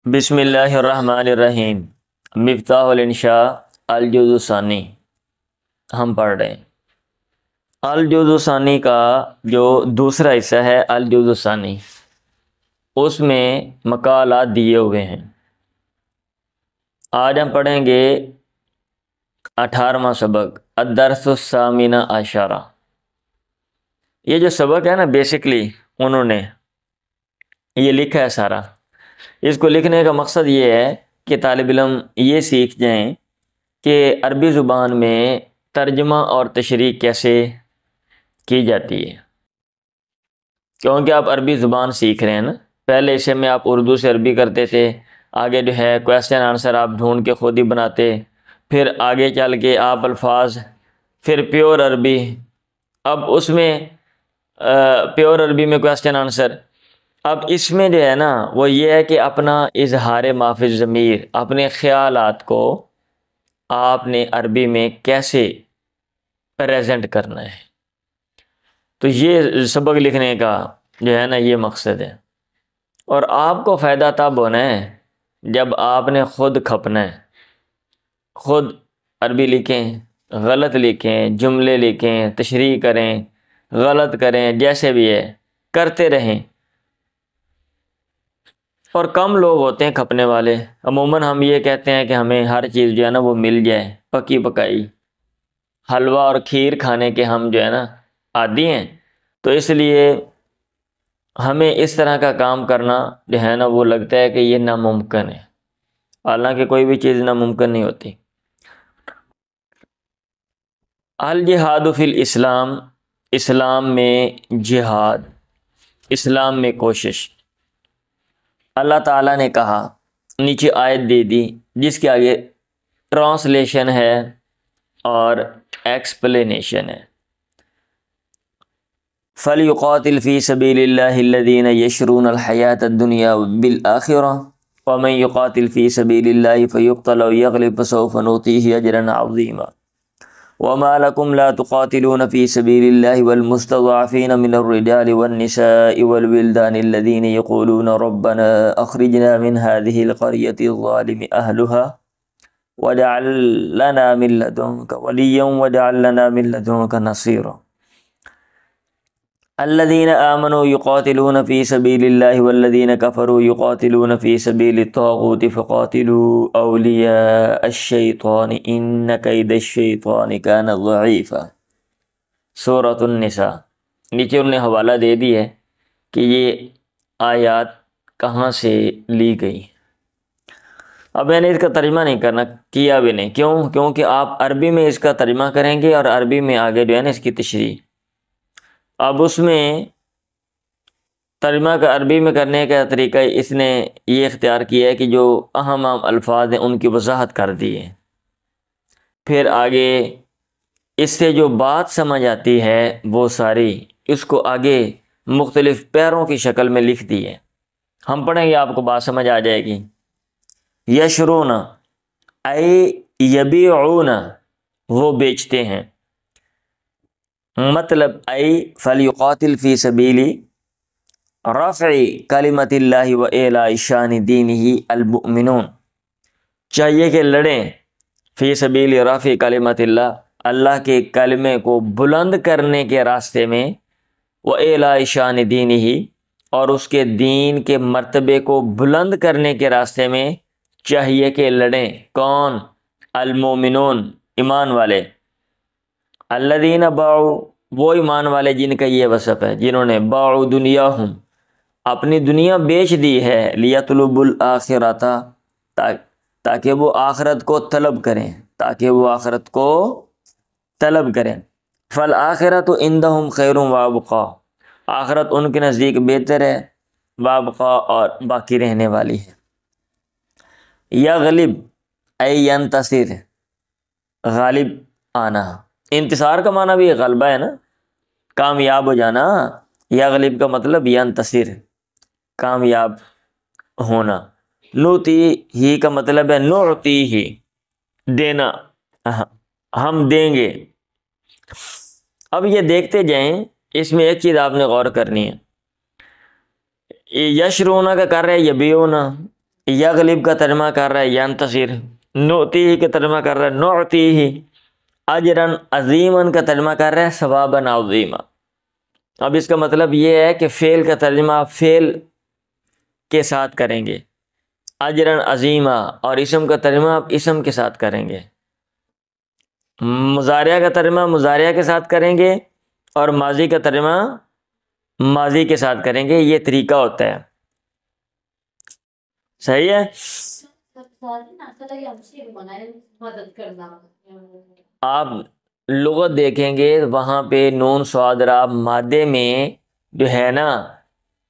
بسم اللہ الرحمن الرحیم۔ مفتاح الانشاء الجزء الثانی ہم پڑھ رہے ہیں۔ الجزء الثانی کا جو دوسرا حصہ ہے الجزء الثانی، اس میں مقالات دیے ہوئے ہیں۔ آج ہم پڑھیں گے 18واں سبق الدرس الثامن عشرہ۔ یہ جو سبق ہے نا، بیسکلی انہوں نے یہ لکھا ہے سارا۔ اس کو لکھنے کا مقصد یہ ہے کہ طالب علم یہ سیکھ جائیں کہ عربی زبان میں ترجمہ اور تشریح کیسے کی جاتی ہے، کیونکہ آپ عربی زبان سیکھ رہے ہیں نا۔ پہلے اسے میں آپ اردو سے عربی کرتے تھے، آگے جو ہے کویسچن آنسر آپ ڈھونڈ کے خود ہی بناتے، پھر آگے چل کے آپ الفاظ، پھر پیور عربی، اب اس میں پیور عربی میں کویسچن آنسر۔ اب اس میں جو ہے نا وہ یہ ہے کہ اپنا اظہار ما فی الضمیر، اپنے خیالات کو آپ نے عربی میں کیسے پریزنٹ کرنا ہے۔ تو یہ سبق لکھنے کا جو ہے نا یہ مقصد ہے، اور آپ کو فائدہ تب ہونا ہے جب آپ نے خود کھپنا ہے، خود عربی لکھیں، غلط لکھیں، جملے لکھیں، تشریح کریں، غلط کریں، جیسے بھی ہے کرتے رہیں۔ اور کم لوگ ہوتے ہیں کھپنے والے۔ عموماً ہم یہ کہتے ہیں کہ ہمیں ہر چیز جو ہے نا وہ مل جائے پکی پکائی، حلوہ اور کھیر کھانے کے ہم جو ہے نا عادی ہیں، تو اس لیے ہمیں اس طرح کا کام کرنا جو ہے نا وہ لگتا ہے کہ یہ ناممکن ہے، حالانکہ کوئی بھی چیز ناممکن نہیں ہوتی۔ الجہاد فی الاسلام، اسلام میں جہاد، اسلام میں کوشش۔ اللہ تعالیٰ نے کہا، نیچے آیت دے دی جس کے آگے ٹرانسلیشن ہے اور ایکسپلینیشن ہے۔ فَلْيُقَاتِلْ فِي سَبِيلِ اللَّهِ الَّذِينَ يَشْرُونَ الْحَيَاةَ الدُّنْيَا بِالْآخِرَةِ وَمَنْ يُقَاتِلْ فِي سَبِيلِ اللَّهِ فَيُقْتَلْ أَوْ يَغْلِبْ فَسَوْفَ نُؤْتِيهِ أَجْرًا عَظِيمًا وَمَا لَكُمْ لَا تُقَاتِلُونَ فِي سَبِيلِ اللَّهِ وَالْمُسْتَضْعَفِينَ مِنَ الرِّجَالِ وَالنِّسَاءِ وَالْوِلْدَانِ الَّذِينَ يَقُولُونَ رَبَّنَا أَخْرِجْنَا مِنْ هَذِهِ الْقَرْيَةِ الظَّالِمِ أَهْلُهَا وَاجْعَل لَّنَا مِن لَّدُنكَ وَلِيًّا وَاجْعَل لَّنَا مِن لَّدُنكَ نَصِيرًا الَّذِينَ آمَنُوا يُقَاتِلُونَ فِي سَبِيلِ اللَّهِ وَالَّذِينَ كَفَرُوا يُقَاتِلُونَ فِي سَبِيلِ الطَّاغُوتِ فَقَاتِلُوا أَوْلِيَاءَ الشَّيْطَانِ إِنَّ كَيْدَ الشَّيْطَانِ كَانَ ضَعِيفًا۔ سورۃ النساء۔ نیچے انہوں نے حوالہ دے دی ہے کہ یہ آیات کہاں سے لی گئی۔ اب میں نے اس کا ترجمہ نہیں کرنا، کیا بھی نہیں، کیونکہ آپ عربی میں اس کا ترجمہ کریں گے اور عربی میں آگے جو ہے نا اس کی تشریح۔ اب اس میں ترجمہ کا عربی میں کرنے کا طریقہ اس نے یہ اختیار کیا ہے کہ جو اہم الفاظ ہیں ان کی وضاحت کر دی ہے، پھر آگے اس سے جو بات سمجھ آتی ہے وہ ساری اس کو آگے مختلف پیروں کی شکل میں لکھ دی ہے۔ ہم پڑھیں گے، آپ کو بات سمجھ آ جائے گی۔ یشرون ای یبیعون، وہ بیچتے ہیں، مطلب ای فلیقاتل فی سبیل رفع کلمت اللہ و اعلاء شان دینہ المؤمنون، چاہیے کہ لڑیں فی سبیل رفع کلمت اللہ، اللہ کے کلمے کو بلند کرنے کے راستے میں، و اعلاء شان دینہ، اور اس کے دین کے مرتبے کو بلند کرنے کے راستے میں چاہیے کہ لڑیں۔ کون؟ المؤمنون، ایمان والے۔ الذین باعوا، وہ ایمان والے جن کا یہ وصف ہے، جنہوں نے باعوا دنیاہم، اپنی دنیا بیچ دی ہے، لیطلبوا الآخرۃ، تاکہ وہ آخرت کو طلب کریں، تاکہ وہ آخرت کو طلب کریں۔ فالآخرۃ عندہم خیر وابقیٰ، آخرت ان کے نزدیک بہتر ہے، وابقیٰ، اور باقی رہنے والی ہے۔ یغلب ای ینتصر، غالب آنا، انتصار کا معنی بھی غلبہ ہے نا، کامیاب ہو جانا۔ یغلب کا مطلب ینتصر، کامیاب ہونا۔ نوتی ہی کا مطلب ہے نعطی ہی، دینا، ہم دیں گے۔ اب یہ دیکھتے جائیں، اس میں ایک چیز آپ نے غور کرنی ہے، یشرونا کا کر رہے یبیونا، یغلب کا ترجمہ کر رہا ہے ینتصر، نعطیہ کا ترجمہ کر رہا ہے نعطیہ، اجرن عظیمن کا ترجمہ کر رہا ہے ثوابن عظیما۔ اب اس کا مطلب یہ ہے کہ فعل کا ترجمہ آپ فعل کے ساتھ کریں گے، اجرن عظیما، اور اسم کا ترجمہ آپ اسم کے ساتھ کریں گے، مضارعہ کا ترجمہ مضارعہ کے ساتھ کریں گے، اور ماضی کا ترجمہ ماضی کے ساتھ کریں گے۔ یہ طریقہ ہوتا ہے، صحیح ہے۔ آپ لغت دیکھیں گے وہاں پہ نون صاد را مادے میں جو ہے نا،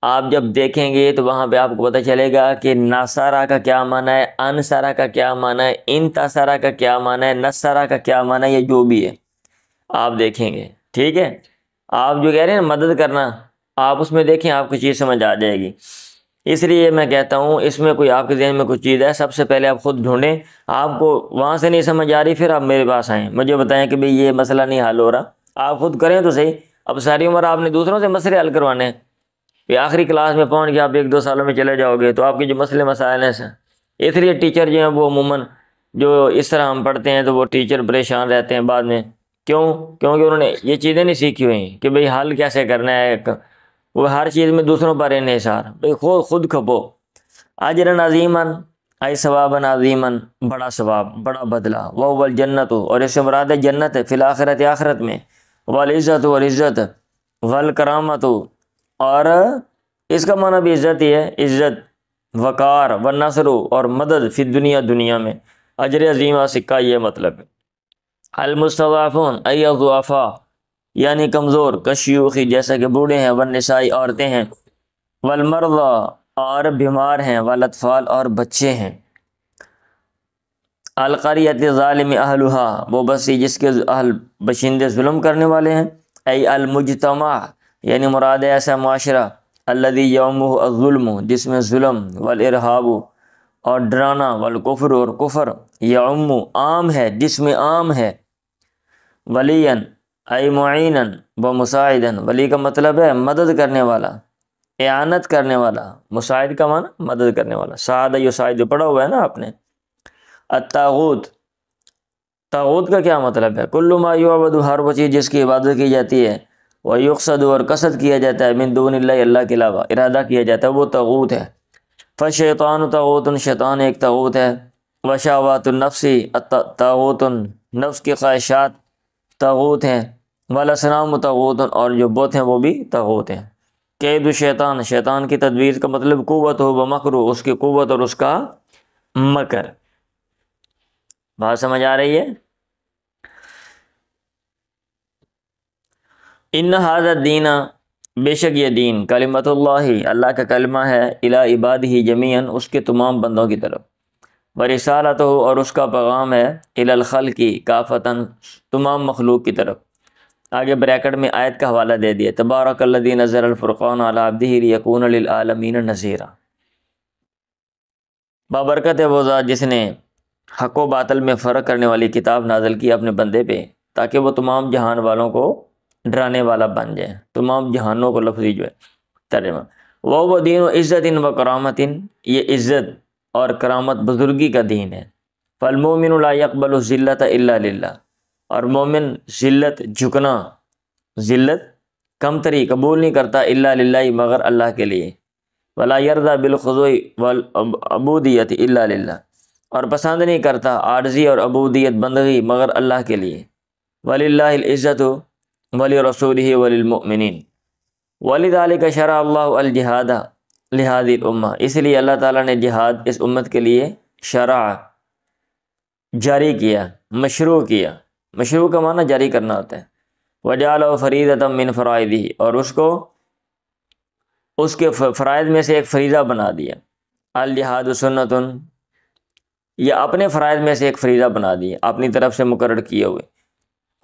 آپ جب دیکھیں گے تو وہاں پہ آپ کو پتہ چلے گا کہ ناصارہ کا کیا معنی ہے، انصارہ کا کیا معنی ہے، انتصارہ کا کیا معنی ہے، نصارہ کا کیا معنی ہے، یہ جو بھی ہے آپ دیکھیں گے، ٹھیک ہے۔ آپ جو کہہ رہے ہیں نا مدد کرنا، آپ اس میں دیکھیں آپ کو چیز سمجھ آ جائے گی۔ اس لیے میں کہتا ہوں اس میں کوئی آپ کے ذہن میں کوئی چیز ہے، سب سے پہلے آپ خود ڈھونڈیں، آپ کو وہاں سے نہیں سمجھ آ رہی پھر آپ میرے پاس آئیں، مجھے بتائیں کہ بھئی یہ مسئلہ نہیں حل ہو رہا، آپ خود کریں تو صحیح۔ اب ساری عمر آپ نے دوسروں سے مسئلے حل کروانے ہیں، پھر آخری کلاس میں پہنچ کے آپ 1-2 سالوں میں چلے جاؤ گے تو آپ کے جو مسئلے مسائل ہیں اس لیے ٹیچر جو ہیں وہ عموماً جو اس طرح ہم پڑھتے ہیں تو وہ ٹیچر پریشان رہتے ہیں بعد میں، کیونکہ انہوں نے یہ چیزیں نہیں سیکھی ہوئی کہ بھئی حل کیسے کرنا ہے، وہ ہر چیز میں دوسروں پر انحصار، بھئی خود کھپو۔ اجرن عظیمن ای ثوابن عظیمن، بڑا ثواب، بڑا بدلہ، وہ الجنت، اور اس سے مراد ہے جنت ہے، فی الآخرت آخرت میں، والعزت اور عزت، والکرامت، اور اس کا معنی بھی عزت ہی ہے، عزت، وقار، والنصر، اور مدد، فی الدنیا دنیا میں، اجر عظیمہ سکہ یہ مطلب ہے۔ المستضعفون ای الضعفاء، یعنی کمزور، کشیوخی جیسا کہ بوڑھے ہیں، والنسائی عورتیں ہیں، والمرضى اور بیمار ہیں، والاطفال اور بچے ہیں۔ القریۃ ظالم اہلھا، وہ بستی جس کے اہل باشندے ظلم کرنے والے ہیں، ای المجتمع، یعنی مراد ہے ایسا معاشرہ، الذی یومہ الظلم، جس میں ظلم، والارہاب اور ڈرانا، والکفر اور کفر، یعم عام ہے، جس میں عام ہے، ولیا ای معینا و مساعدا، ولی کا مطلب ہے مدد کرنے والا، اعانت کرنے والا، مساعد کا معنی مدد کرنے والا، سعادہ یساعد جو پڑھا ہوا ہے نا آپ نے۔ الطاغوت، طاغوت کا کیا مطلب ہے؟ کل ما یعبد، ہر وہ چیز جس کی عبادت کی جاتی ہے، ویقصد اور قصد کیا جاتا ہے، من دون اللہ، اللہ کے علاوہ ارادہ کیا جاتا ہے، وہ طاغوت ہے۔ فالشیطان طاغوت، شیطان ایک طاغوت ہے۔ وشہوات النفس طاغوت، نفس کی خواہشات طاغوت ہیں۔ والاصنام طاغوت، اور جو بت ہیں وہ بھی طاغوت ہیں۔ قید شیطان، شیطان کی تدبیر کا مطلب قوت ہو بمکر، اس کی قوت اور اس کا مکر۔ بات سمجھ آ رہی ہے؟ ان ھذا الدین، بے شک یہ دین، کلمۃ اللہ، اللہ کا کلمہ ہے، الی عبادہ جمیعا، اس کے تمام بندوں کی طرف، ورسالتہ، اور اس کا پیغام ہے، الی الخلق کافۃ، تمام مخلوق کی طرف۔ آگے بریکٹ میں آیت کا حوالہ دے دیا، تبارک الذی نزل الفرقان علی عبدہ لیکون للعالمین نذیرا۔ بابرکت ہے وہ ذات جس نے حق و باطل میں فرق کرنے والی کتاب نازل کی اپنے بندے پہ، تاکہ وہ تمام جہان والوں کو ڈرانے والا بن جائے، تمام جہانوں کو لفظی جو ہے ترجمہ۔ وہ دین و عزت و کرامت، یہ عزت اور کرامت بزرگی کا دین ہے۔ فالمومن لا يقبل الذلۃ الا للہ، اور مومن ذلت، جھکنا، ذلت کمتری قبول نہیں کرتا، الا للہ، مگر اللہ کے لیے۔ ولا یرضی بالخضوع والعبودیت الا للہ، اور پسند نہیں کرتا عاجزی اور عبودیت، بندگی، مگر اللہ کے لیے۔ وللہ العزت ولرسولہ وللمؤمنین، ولذلک شرع اللہ الجہاد لہذه الامہ، اس لیے اللہ تعالیٰ نے جہاد اس امت کے لیے شرع، جاری کیا، مشروع کیا۔ مشروع کا معنی جاری کرنا ہوتا ہے۔ وجعلہ فریضۃ من فرائضہ، اور اس کے فرائض میں سے ایک فریضہ بنا دیا۔ الجہاد سنت، یا اپنے فرائض میں سے ایک فریضہ بنا دیا، اپنی طرف سے مقرر کیے ہوئے۔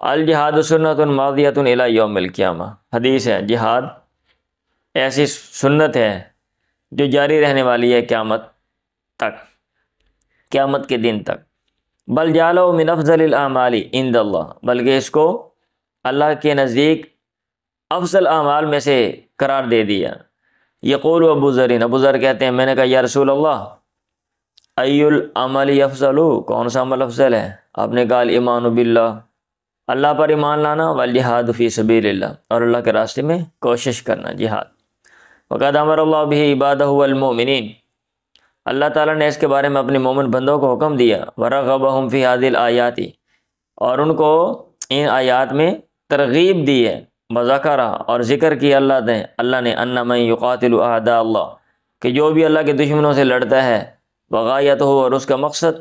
الجہاد سنت ماضیۃ الی یوم القیامہ، حدیث ہے جہاد ایسی سنت ہے جو جاری رہنے والی ہے قیامت تک، قیامت کے دن تک۔ بل جعلہ من افضل الاعمال عند اللہ، بلکہ اس کو اللہ کے نزدیک افضل اعمال میں سے قرار دے دیا۔ یقول ابو ذر، ابو ذر کہتے ہیں میں نے کہا یا رسول اللہ ای العمل افضل، کون سا عمل افضل ہے؟ آپ نے کہا الایمان باللہ، اللہ پر ایمان لانا، والجہاد فی سبیل اللہ، اور اللہ کے راستے میں کوشش کرنا، جہاد۔ وقد امر اللہ بہ عبادہ والمؤمنین، اللہ تعالیٰ نے اس کے بارے میں اپنے مومن بندوں کو حکم دیا، ورغبہم فی ہذہ الآیات، اور ان کو ان آیات میں ترغیب دی ہے، وذکر، اور ذکر کیا اللہ نے ان من یقاتل اعداء اللہ، کہ جو بھی اللہ کے دشمنوں سے لڑتا ہے، وغایتہ، اور اس کا مقصد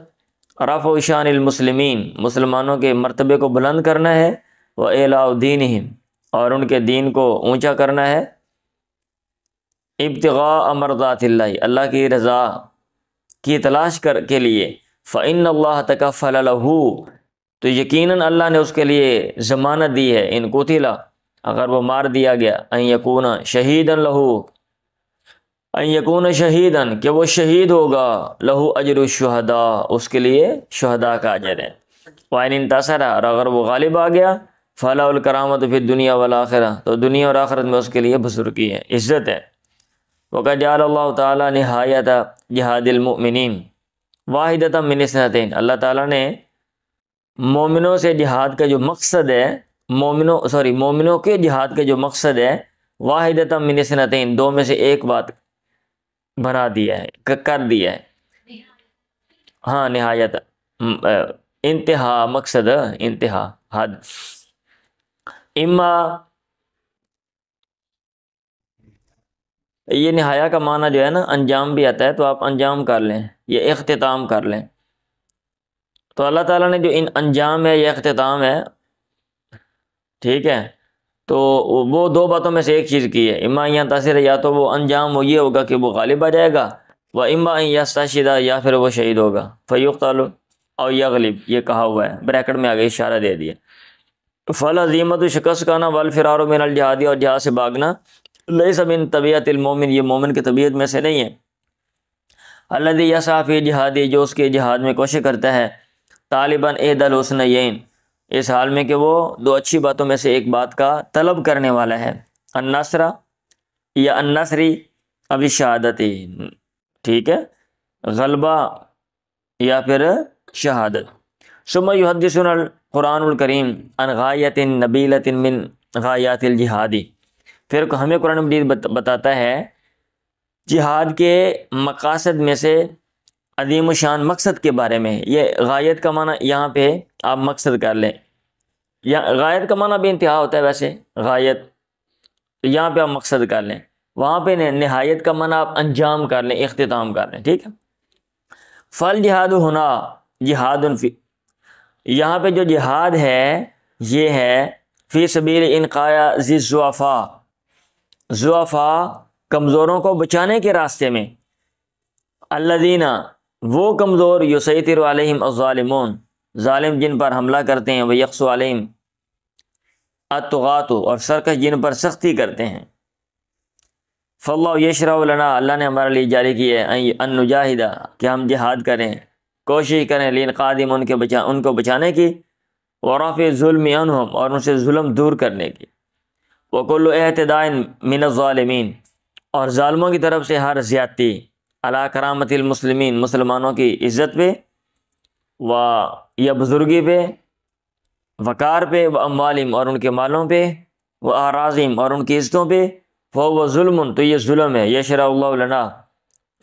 رفع شان المسلمین، مسلمانوں کے مرتبے کو بلند کرنا ہے، واعلاء دینہم، اور ان کے دین کو اونچا کرنا ہے، ابتغاء مرضات اللہ، اللہ کی رضا کی تلاش کے لیے، فإن اللہ تکفل لہ، تو یقیناً اللہ نے اس کے لیے ضمانت دی ہے، ان قتل، اگر وہ مار دیا گیا، ان یکون شہیدا لہ، ان یکون شہیدن، کہ وہ شہید ہوگا، لہو اجر الشہداء، اس کے لیے شہداء کا اجر ہے، وَإِنْ انتصر، اور اگر وہ غالب آ گیا، فَلَهُ الْكَرَامَةُ فِي الدُّنْيَا وَالْآخِرَةِ، تو دنیا اور آخرت میں اس کے لیے بزرگی ہے، عزت ہے۔ وَقَدْ جَعَلَ اللَّهُ تَعَالَى نِهَایَةَ جِهَادِ الْمُؤْمِنِينَ وَاحِدَةً مِّنْ اثْنَتَيْنِ، اللہ تعالیٰ نے مومنوں سے جہاد کا جو مقصد ہے، مومنوں کے جہاد کا جو مقصد ہے، واحدۃ من اثنتین، دو میں سے ایک بات بنا دیا ہے، کر دیا ہے، ہاں، نہایت، انتہا، مقصد انتہا، حد، اما، یہ نہایا کا معنی جو ہے نا انجام بھی آتا ہے، تو آپ انجام کر لیں، یہ اختتام کر لیں، تو اللہ تعالیٰ نے جو انجام ہے، یہ اختتام ہے، ٹھیک ہے، تو وہ دو باتوں میں سے ایک چیز کی ہے، اما ان ینتصر، یا تو وہ انجام وہ یہ ہوگا کہ وہ غالب آ جائے گا، و اما ان یستشہد، یا پھر وہ شہید ہوگا، فیقتل او یغلب، یہ کہا ہوا ہے، بریکٹ میں آگے اشارہ دے دیا، فالہزیمۃ، شکست کھانا، والفرار من الجہاد، اور جہاد سے بھاگنا، لیس من طبیعت المومن، یہ مومن کی طبیعت میں سے نہیں ہے، الذی یسعی فی جہادی، جو اس کے جہاد میں کوشش کرتا ہے، طالباً احدی الحسنیین، اس حال میں کہ وہ دو اچھی باتوں میں سے ایک بات کا طلب کرنے والا ہے، النصر یا النصری، ابھی شہادتی، ٹھیک ہے، غلبہ یا پھر شہادت، ثم یحدثنا القرآن الکریم عن غایت نبیلۃ من غایات الجہادی، پھر ہمیں قرآن مجید بتاتا ہے جہاد کے مقاصد میں سے عظیم و شان مقصد کے بارے میں، یہ غایت کا معنی یہاں پہ آپ مقصد کر لیں، یا غایت کا معنی بھی انتہا ہوتا ہے ویسے، غایت، یہاں پہ آپ مقصد کر لیں، وہاں پہ نہایت کا معنی آپ انجام کر لیں، اختتام کر لیں، ٹھیک ہے۔ فل جہاد ہونا جہاد فی، یہاں پہ جو جہاد ہے یہ ہے فی سبیل انقاء ذی الضعفاء، ضعفاء، کمزوروں کو بچانے کے راستے میں، الذین، وہ کمزور، یسیطر علیہم الظالمون، ظالم جن پر حملہ کرتے ہیں، ویقص علیہم الطغاة، اور سرکش جن پر سختی کرتے ہیں، فاللہ یشرع لنا، اللہ نے ہمارے لیے جاری کی ہے، ان نجاہد، کہ ہم جہاد کریں، کوشش کریں، لانقاذہم، ان کو بچانے کی، ورفع الظلم عنہم، اور ان سے ظلم دور کرنے کی، وکل اعتداء من الظالمین، اور ظالموں کی طرف سے ہر زیادتی، علی کرامت المسلمین، مسلمانوں کی عزت پہ، یا بزرگی پہ، وقار پہ، و اموالہم، اور ان کے مالوں پہ، و اعراضہم، اور ان کی عزتوں پہ، فہو ظلم، تو یہ ظلم ہے، یشرع اللہ لنا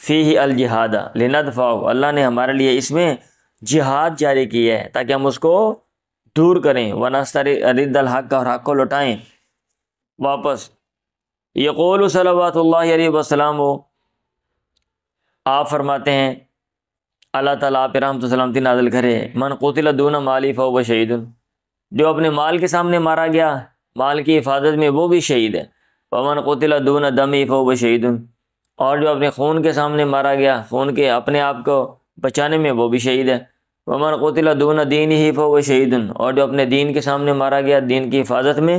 فیہ الجہاد لندفعہ، اللہ نے ہمارے لیے اس میں جہاد جاری کی ہے تاکہ ہم اس کو دور کریں، ونسترد الحق، اور حق کو لوٹائیں واپس۔ یقول صلوات اللہ علیہ وسلم، آپ فرماتے ہیں، اللہ تعالیٰ آپ پہ رحمت و سلامتی نازل کرے، من قتل دون مالی فہو شہید، جو اپنے مال کے سامنے مارا گیا، مال کی حفاظت میں، وہ بھی شہید ہے، ومن قتل دون دمی فہو شہید، اور جو اپنے خون کے سامنے مارا گیا، خون کے اپنے آپ کو بچانے میں، وہ بھی شہید ہے، ومن قتل دون دینہ فہو شہید، اور جو اپنے دین کے سامنے مارا گیا، دین کی حفاظت میں،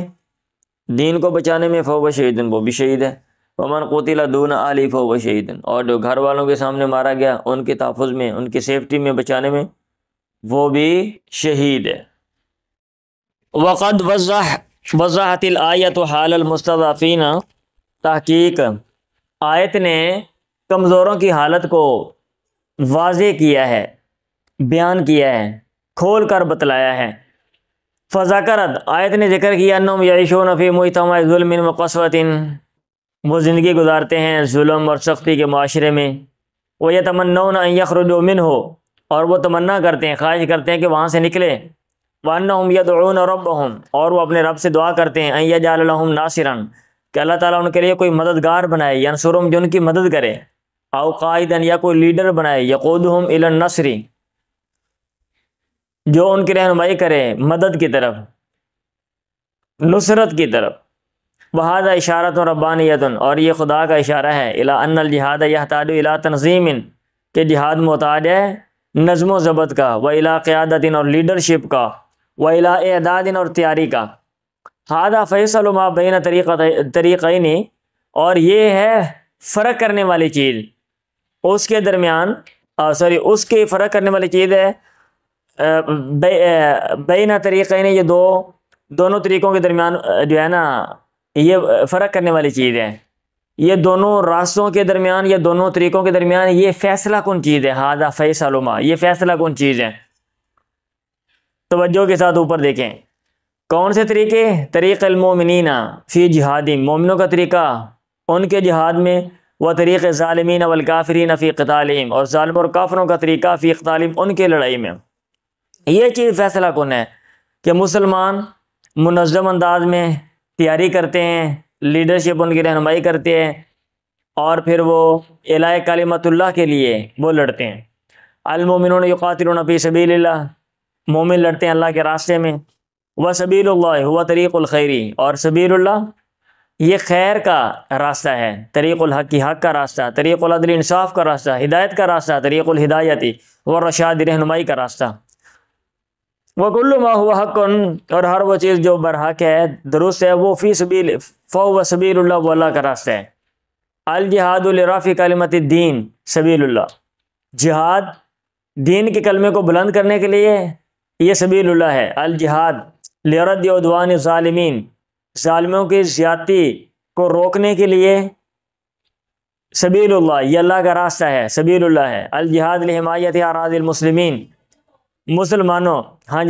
دین کو بچانے میں، فہو شہید، وہ بھی شہید ہے، ومن قتل دون اہلہ فہو شہید، اور جو گھر والوں کے سامنے مارا گیا، ان کے تحفظ میں، ان کی سیفٹی میں، بچانے میں، وہ بھی شہید ہے۔ وقد وضحت الآیت حال المستضعفین، تحقیق آیت نے کمزوروں کی حالت کو واضح کیا ہے، بیان کیا ہے، کھول کر بتلایا ہے۔ فذکرت، آیت نے ذکر کیا، انہم یعیشون فی مجتمع ظلم و قسوۃ، وہ زندگی گزارتے ہیں ظلم اور سختی کے معاشرے میں۔ وَيَتَمَنَّوْنَ أَن يَخْرُجُوا مِنْهُ، اور وہ تمنا کرتے ہیں، خواہش کرتے ہیں کہ وہاں سے نکلے۔ وَأَنَّهُمْ يَدْعُونَ رَبَّهُمْ، اور وہ اپنے رب سے دعا کرتے ہیں، أَن يَجْعَلَ لَهُمْ نَاصِرًا، کہ اللہ تعالیٰ ان کے لیے کوئی مددگار بنائے، يَنْصُرُهُمْ، جو ان کی مدد کرے، أَوْ قَائِدًا، یا کوئی لیڈر بنائے، يَقُودُهُمْ إِلَى النَّصْرِ، جو ان کی رہنمائی کرے مدد کی طرف، نصرت کی طرف۔ وَهَذَا إِشَارَةٌ رَبَّانِيَّةٌ، اور یہ خدا کا اشارہ ہے، إِلَىٰ أَنَّ الْجِهَادَ يَحْتَاجُ إِلَىٰ تَنظِيمٍ، کہ جہاد محتاج ہے نظم و ضبط کا، وَإِلَىٰ قِيَادَةٍ، اور لیڈرشپ کا، وَإِلَىٰ إِعْدَادٍ، اور تیاری کا۔ هَذَا فَيْصَلُ مَا بَيْنَ طریقین، اور یہ ہے فرق کرنے والی چیز اس کے درمیان، اس کے فرق کرنے والی چیز ہے بین طریقین، یہ دونوں طریقوں کے درمیان جو ہے نا، یہ فرق کرنے والی چیز ہے، یہ دونوں راستوں کے درمیان یا دونوں طریقوں کے درمیان یہ فیصلہ کن چیز ہے۔ ہذا فیصل ما، یہ فیصلہ کن چیز ہے۔ توجہ کے ساتھ اوپر دیکھیں، کون سے طریقے؟ طریق المومنین فی جہادہم، مومنوں کا طریقہ ان کے جہاد میں، وہ طریق ظالمین والکافرین فی قتالہم، اور ظالم اور کافروں کا طریقہ فی قتالہم، ان کے لڑائی میں۔ یہ چیز فیصلہ کن ہے کہ مسلمان منظم انداز میں تیاری کرتے ہیں، لیڈرشپ ان کی رہنمائی کرتے ہیں، اور پھر وہ اعلاء کلمت اللہ کے لیے وہ لڑتے ہیں۔ المومنون یقاتلون فی سبیل اللہ، مومن لڑتے ہیں اللہ کے راستے میں۔ وسبیل اللہ ہوا طریق الخیری، اور سبیل اللہ یہ خیر کا راستہ ہے، طریق الحق کی حق کا راستہ، طریق العدل انصاف کا راستہ، ہدایت کا راستہ، طریق الہدایتی والرشاد رہنمائی کا راستہ۔ وَكُلُّ مَا هُوَ حَقٌ، اور ہر وہ چیز جو برحق ہے، درست ہے، وہ فی سبیل فَهُوَ سبیل اللہ، وہ اللہ کا راستہ ہے۔ الجہاد لرفع کلمۃ الدین سبیل اللہ، جہاد دین کے کلمے کو بلند کرنے کے لیے یہ سبیل اللہ ہے۔ الجہاد لرد عدوان الظالمین، ظالموں کی زیادتی کو روکنے کے لیے سبیل اللہ، یہ اللہ کا راستہ ہے، سبیل اللہ ہے۔ الجہاد لحمایت اراضی المسلمین، مسلمانوں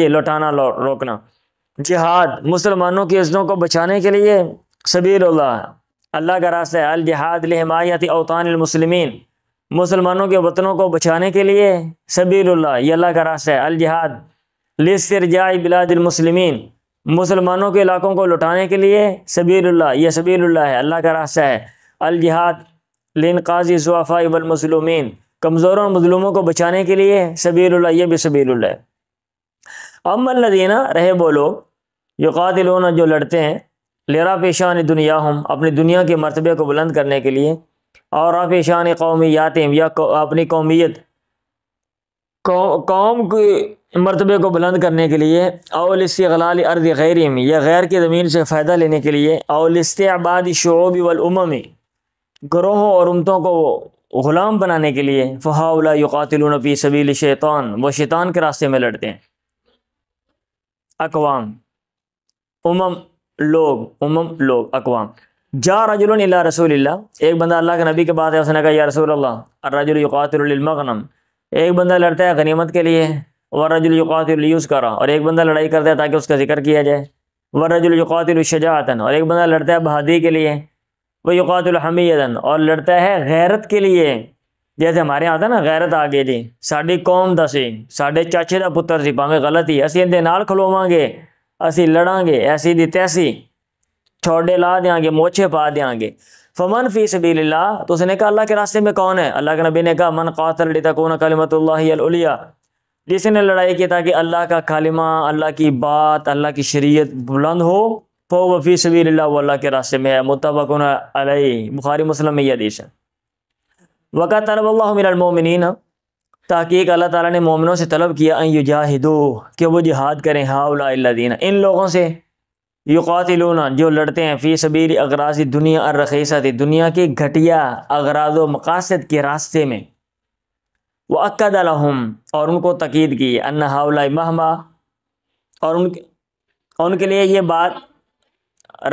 لوٹانا روکنا، جہاد مسلمانوں کی عزتوں کو بچانے کے لیے سبیل اللہ، اللہ کا راستہ ہے۔ الجہاد لحمایت اوطان المسلمین، مسلمانوں کے وطنوں کو بچانے کے لیے سبیل اللہ، یہ اللہ کا راستہ ہے۔ الجہاد لاسترجاع بلاد المسلمین، مسلمانوں کے علاقوں کو لٹانے کے لیے سبیل اللہ، یہ سبیل اللہ ہے، اللہ کا راستہ ہے۔ الجہاد لانقاذ الضعفاء والمظلومین، کمزوروں اور مظلوموں کو بچانے کے لیے سبیل اللہ، یہ بھی سبیل اللہ ہے۔ اما الذین، رہے وہ لوگ، یقاتلون جو لڑتے ہیں، لرفع شان دنیاہم، اپنی دنیا کے مرتبے کو بلند کرنے کے لیے، اور رفع شان قومیاتہم، یا اپنی قومیت قوم کے مرتبے کو بلند کرنے کے لیے، او لاستغلال ارض غیرہم، یا غیر کی زمین سے فائدہ لینے کے لیے، او لاستعباد الشعوب والامم، گروہوں اور امتوں کو غلام بنانے کے لیے، فہؤلاء یقاتلون فی سبیل الشیطان، وہ شیطان کے راستے میں لڑتے ہیں۔ اقوام، لوگ اقوام۔ جا رجل الی رسول اللہ، ایک بندہ اللہ کے نبی کے بعد ہے، اس نے کہا یا رسول اللہ، الرجل یقاتل للمغنم، ایک بندہ لڑتا ہے غنیمت کے لیے، والرجل یقاتل لیذکر، اور ایک بندہ لڑائی کرتا ہے تاکہ اس کا ذکر کیا جائے، والرجل یقاتل شجاعۃ، اور ایک بندہ لڑتا ہے بہادری کے لیے، ویقاتل حمیۃ، اور لڑتا ہے غیرت کے لیے، جیسے ہمارے یہاں آتا نا غیرت آگے جی، ساڈی قوم دا سی، ساڈے چاچے دا پتر سی، پاویں غلط ہی، اسی اندے نال کھلوواں گے، اسی لڑاں گے، ایسی دی تیسی، چھوڑے لا دیاں گے، موچے پا دیاں گے۔ فمن فی سبیل اللہ، تو اس نے کہا اللہ کے راستے میں کون ہے؟ اللہ کے نبی نے کہا من قاتل لتکون کلمۃ اللہ ہی العلیٰ، جس نے لڑائی کی تاکہ اللہ کا کلمہ، اللہ کی بات، اللہ کی شریعت بلند ہو، فهو فی سبیل اللہ، وہ اللہ کے راستے میں ہے۔ متفق علیہ، بخاری مسلم میں یہ حدیث ہے۔ وقد طلب اللہ من المؤمنین، تحقیق اللہ تعالیٰ نے مومنوں سے طلب کیا، ان یجاہدوا، کہ وہ جہاد کریں، ہؤلاء الذین، ان لوگوں سے، یقاتلون جو لڑتے ہیں، فی سبیل اغراض دنیا الرخیصۃ، دنیا کے گھٹیا اغراض و مقاصد کے راستے میں، وأکد لہم، اور ان کو تاکید کی، ان ہؤلاء مہما، اور ان کے لیے یہ بات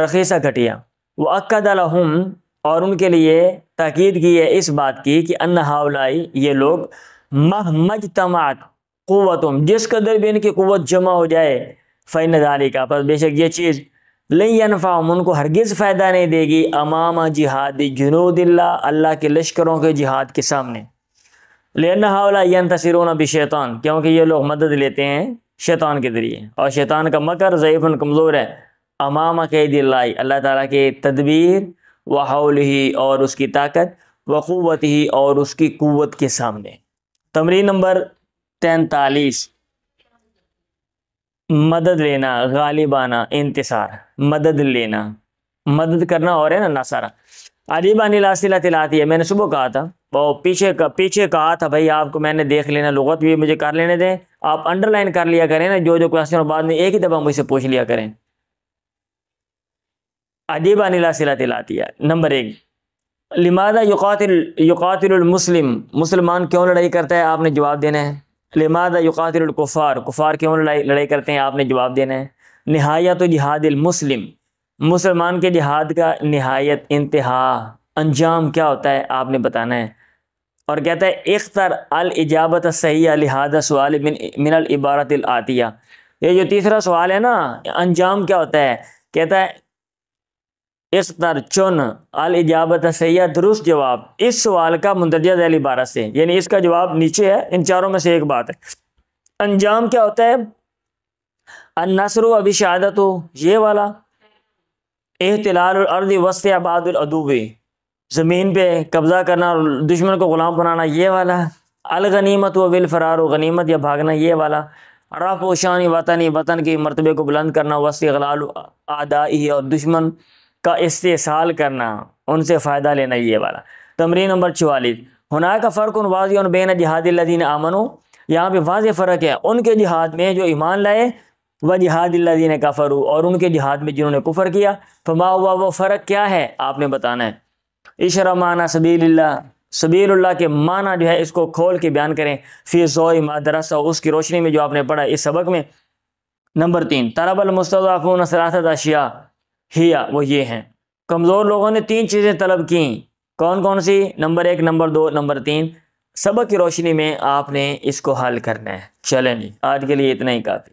رخیصہ گھٹیا، وأکد لہم، اور ان کے لیے تاکید کی ہے اس بات کی کہ ان ہؤلاء، یہ لوگ، مجتمعت قوتم، جس قدر بھی ان کی قوت جمع ہو جائے، فإن ذالک، پس بے شک یہ چیز، لن ینفعہم، ان کو ہرگز فائدہ نہیں دے گی، امام جہاد جنود اللہ، اللہ کے لشکروں کے جہاد کے سامنے، لأن ہؤلاء ینتصرون بشیطان، کیونکہ یہ لوگ مدد لیتے ہیں شیطان کے ذریعے، اور شیطان کا مکر ضعیف کمزور ہے، امام قید اللہ، اللہ تعالیٰ کے تدبیر، وحولہ، اور اس کی طاقت، وقوتہ، اور اس کی قوت کے سامنے۔ تمرین نمبر 43، مدد لینا، غالبانہ، انتصار، مدد لینا، مدد کرنا، اور ہے نا نصرہ۔ عجیبان الاسئلۃ الآتیہ، میں نے صبح کہا تھا، وہ پیچھے کہا تھا بھائی آپ کو میں نے دیکھ لینا، لغت بھی مجھے کر لینے دیں، آپ انڈر لائن کر لیا کریں نا جو کویسچن، بعد میں ایک ہی دفعہ مجھ سے پوچھ لیا کریں۔ عجیبان الاسئلۃ الآتیہ، نمبر 1، لماذا یقاتل المسلم، مسلمان کیوں لڑائی کرتا ہے، آپ نے جواب دینا ہے۔ لماذا یقاتل الکفار، کفار کیوں لڑائی کرتے ہیں، آپ نے جواب دینا ہے۔ نہایت جہاد المسلم، مسلمان کے جہاد کا نہایت، انتہا، انجام کیا ہوتا ہے، آپ نے بتانا ہے۔ اور کہتا ہے اختر الاجابت الصحیح لہذا سوال من العبارت الآتیہ، یہ جو تیسرا سوال ہے نا، انجام کیا ہوتا ہے، کہتا ہے اختر، چن، الاجابت الصحیح، درست جواب، اس سوال کا مندرجہ ذیل عبارت سے، یعنی اس کا جواب نیچے ہے، ان چاروں میں سے ایک بات ہے۔ انجام کیا ہوتا ہے، النصر و بشہادت، یہ والا، احتلال الارض واستعباد العدو، زمین پہ قبضہ کرنا اور دشمن کو غلام بنانا، یہ والا، الغنیمت و بالفرار، غنیمت یا بھاگنا، یہ والا، رفع و شان وطنی، وطن کی مرتبے کو بلند کرنا، واستغلال اعدائہ، اور دشمن کا استحصال کرنا، ان سے فائدہ لینا، یہ والا۔ تمرین نمبر 44، ہناک فرق واضح بین جہاد الذین آمنوا، یہاں پہ واضح فرق ہے ان کے جہاد میں جو ایمان لائے، و جہاد الذین کفروا، اور ان کے جہاد میں جنہوں نے کفر کیا، فما ہوا، وہ فرق کیا ہے، آپ نے بتانا ہے۔ اشرح معنی سبیل اللہ، سبیل اللہ کے معنی جو ہے اس کو کھول کے بیان کریں، فی ضوء ما درسہ، اس کی روشنی میں جو آپ نے پڑھا اس سبق میں۔ نمبر 3، طلب المستضعفون ثلاثۃ اشیاء ہی، وہ یہ ہیں، کمزور لوگوں نے 3 چیزیں طلب کیں، کون کون سی، نمبر 1، نمبر 2، نمبر 3، سبق کی روشنی میں آپ نے اس کو حل کرنا ہے۔ چلیں جی، آج کے لیے اتنا ہی کافی۔